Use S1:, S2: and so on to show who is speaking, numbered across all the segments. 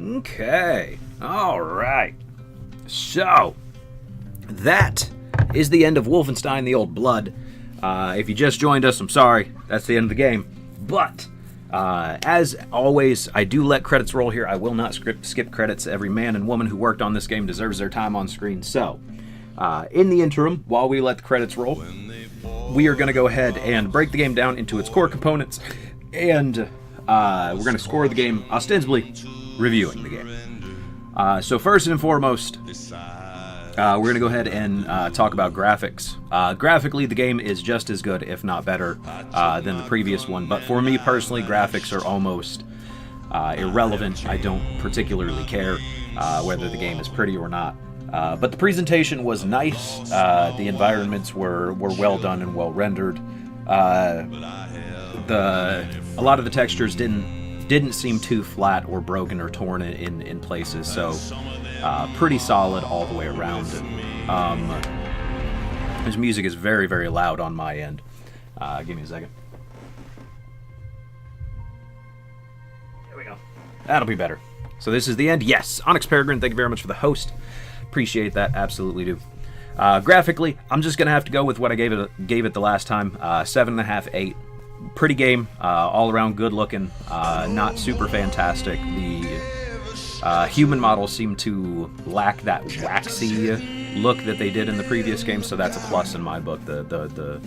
S1: Okay. All right. So, that is the end of Wolfenstein: The Old Blood. If you just joined us, I'm sorry. That's the end of the game. But, as always, I do let credits roll here. I will not skip credits. Every man and woman who worked on this game deserves their time on screen. So, in the interim, while we let the credits roll, we are going to go ahead and break the game down into its core components, and we're going to score the game, ostensibly reviewing the game. So first and foremost, we're going to go ahead and talk about graphics. Graphically, the game is just as good, if not better, than the previous one, but for me personally, graphics are almost irrelevant. I don't particularly care whether the game is pretty or not. But the presentation was nice. The environments were well done and well rendered. A lot of the textures didn't seem too flat or broken or torn in places, so pretty solid all the way around. His music is very, very loud on my end. Give me a second. There we go. That'll be better. So this is the end. Yes, Onyx Peregrine, thank you very much for the host. Appreciate that, absolutely do. Graphically, I'm just gonna have to go with what I gave it the last time. 7.5, 8. Pretty game, all around good looking, not super fantastic. The human models seem to lack that waxy look that they did in the previous game, so that's a plus in my book. The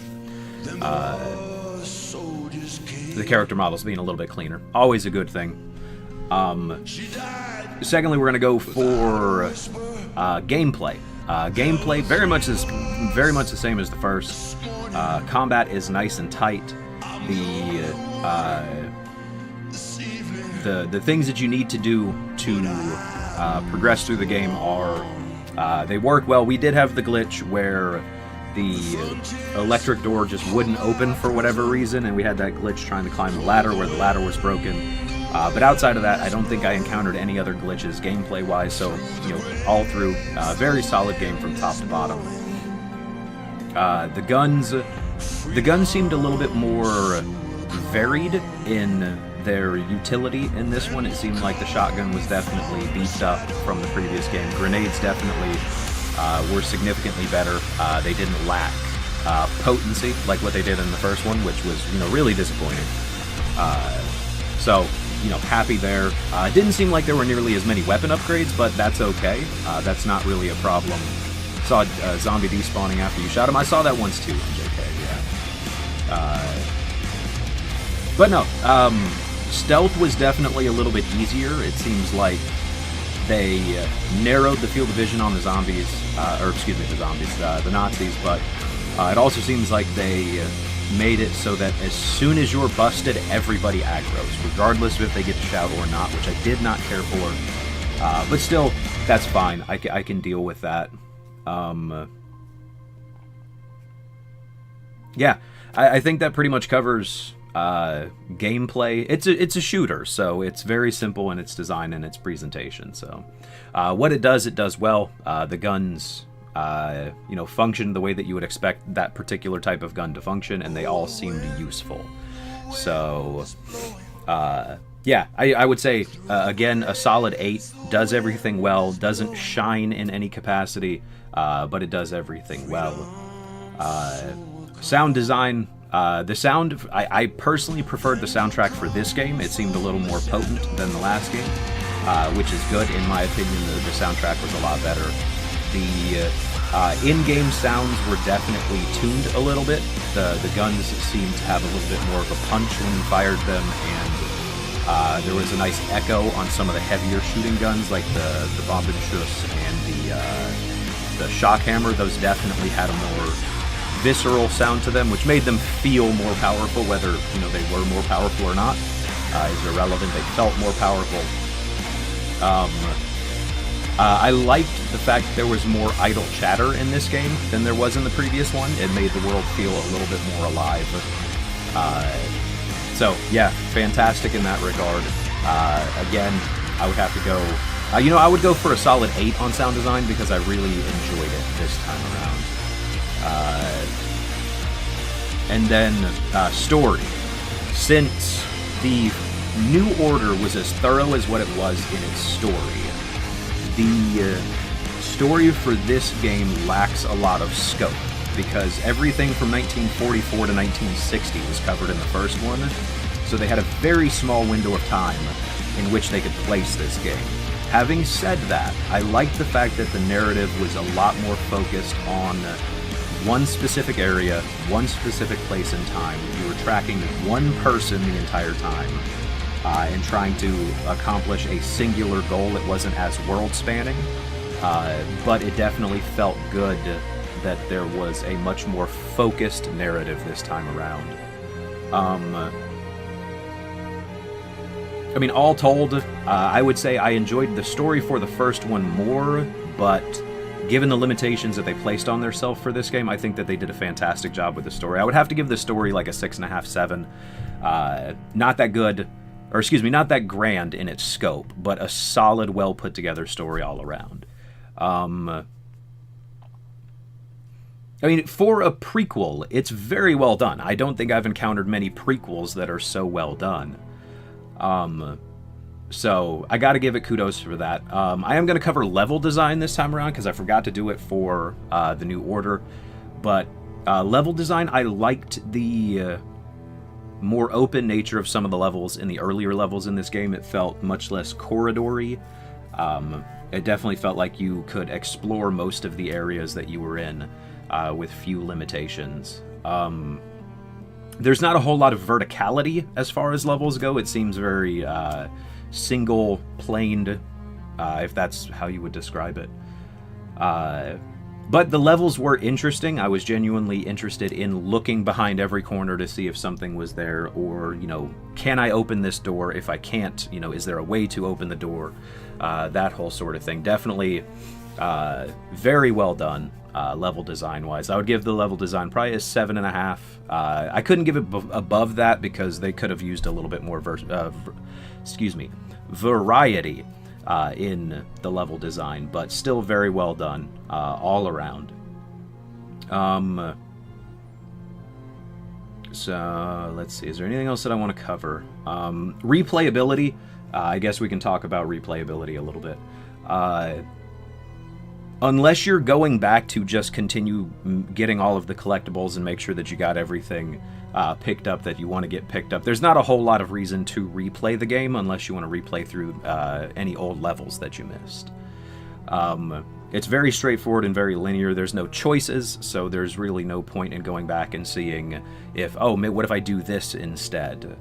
S1: character models being a little bit cleaner, always a good thing. Secondly, we're gonna go for gameplay. Gameplay very much the same as the first. Combat is nice and tight. The things that you need to do to progress through the game are they work well. We did have the glitch where the electric door just wouldn't open for whatever reason, and we had that glitch trying to climb the ladder where the ladder was broken. But outside of that, I don't think I encountered any other glitches gameplay-wise, so, all through, very solid game from top to bottom. The guns seemed a little bit more varied in their utility in this one. It seemed like the shotgun was definitely beefed up from the previous game. Grenades definitely were significantly better. They didn't lack potency like what they did in the first one, which was, really disappointing. So, happy there. It didn't seem like there were nearly as many weapon upgrades, but that's okay. That's not really a problem. Saw a zombie despawning after you shot him. I saw that once too on JK, yeah. But no, stealth was definitely a little bit easier. It seems like they narrowed the field of vision on the zombies, the Nazis, but it also seems like they made it so that as soon as you're busted, everybody aggroes, regardless of if they get to shout or not, which I did not care for. But still, that's fine. I can deal with that. Yeah, I think that pretty much covers gameplay. It's a shooter, so it's very simple in its design and its presentation. So what it does well. The guns function the way that you would expect that particular type of gun to function, and they all seemed useful. So, yeah, I would say, again, a solid 8, does everything well, doesn't shine in any capacity, but it does everything well. Sound design, I personally preferred the soundtrack for this game. It seemed a little more potent than the last game, which is good. In my opinion, the soundtrack was a lot better. The in-game sounds were definitely tuned a little bit. The guns seemed to have a little bit more of a punch when you fired them, and there was a nice echo on some of the heavier shooting guns, like the Bombenschuss and the shock hammer. Those definitely had a more visceral sound to them, which made them feel more powerful. Whether they were more powerful or not is irrelevant. They felt more powerful. I liked the fact that there was more idle chatter in this game than there was in the previous one. It made the world feel a little bit more alive. So, yeah, fantastic in that regard. Again, I would have to go... I would go for a solid 8 on sound design because I really enjoyed it this time around. And then, story. Since the New Order was as thorough as what it was in its story. The story for this game lacks a lot of scope, because everything from 1944 to 1960 was covered in the first one, so they had a very small window of time in which they could place this game. Having said that, I liked the fact that the narrative was a lot more focused on one specific area, one specific place in time. You were tracking one person the entire time, and trying to accomplish a singular goal. It wasn't as world-spanning, but it definitely felt good that there was a much more focused narrative this time around. I mean, all told, I would say I enjoyed the story for the first one more, but given the limitations that they placed on themselves for this game, I think that they did a fantastic job with the story. I would have to give the story like a 6.5, 7. Not that good, or excuse me, not that grand in its scope, but a solid, well put together story all around. I mean, for a prequel, it's very well done. I don't think I've encountered many prequels that are so well done. So I gotta give it kudos for that. I am gonna cover level design this time around because I forgot to do it for the New Order. But level design, I liked the more open nature of some of the levels in the earlier levels in this game. It felt much less corridory. It definitely felt like you could explore most of the areas that you were in with few limitations. There's not a whole lot of verticality as far as levels go. It seems very single-planed, if that's how you would describe it. But the levels were interesting. I was genuinely interested in looking behind every corner to see if something was there, or, you know, can I open this door? If I can't, you know, is there a way to open the door? That whole sort of thing. Definitely very well done. Level design wise, I would give the level design probably a 7.5. I couldn't give it above that because they could have used a little bit more variety in the level design, but still very well done all around. So let's see, is there anything else that I want to cover? Replayability, I guess we can talk about replayability a little bit. Unless you're going back to just continue getting all of the collectibles and make sure that you got everything picked up that you want to get picked up, there's not a whole lot of reason to replay the game unless you want to replay through any old levels that you missed. It's very straightforward and very linear. There's no choices, so there's really no point in going back and seeing if, oh, what if I do this instead?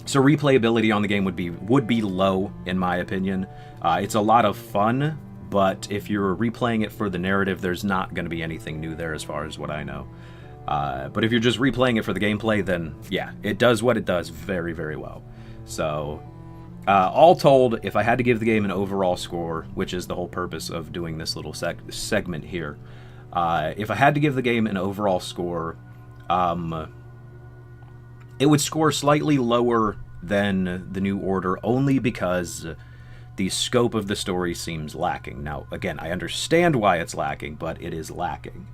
S1: So replayability on the game would be low, in my opinion. It's a lot of fun, but if you're replaying it for the narrative, there's not going to be anything new there as far as what I know. But if you're just replaying it for the gameplay, then yeah, it does what it does very, very well. So, all told, if I had to give the game an overall score, which is the whole purpose of doing this little segment here, if I had to give the game an overall score, it would score slightly lower than the New Order, only because the scope of the story seems lacking. Now, again, I understand why it's lacking, but it is lacking.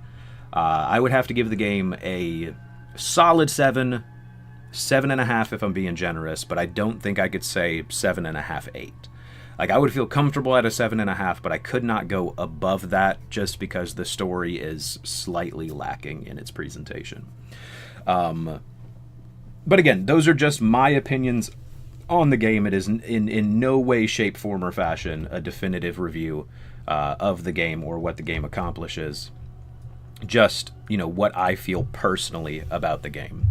S1: I would have to give the game a solid 7, 7.5 if I'm being generous, but I don't think I could say 7.5, 8. Like, I would feel comfortable at a 7.5, but I could not go above that just because the story is slightly lacking in its presentation. But again, those are just my opinions on the game. It is in no way, shape, form, or fashion a definitive review of the game or what the game accomplishes. Just, you know, what I feel personally about the game.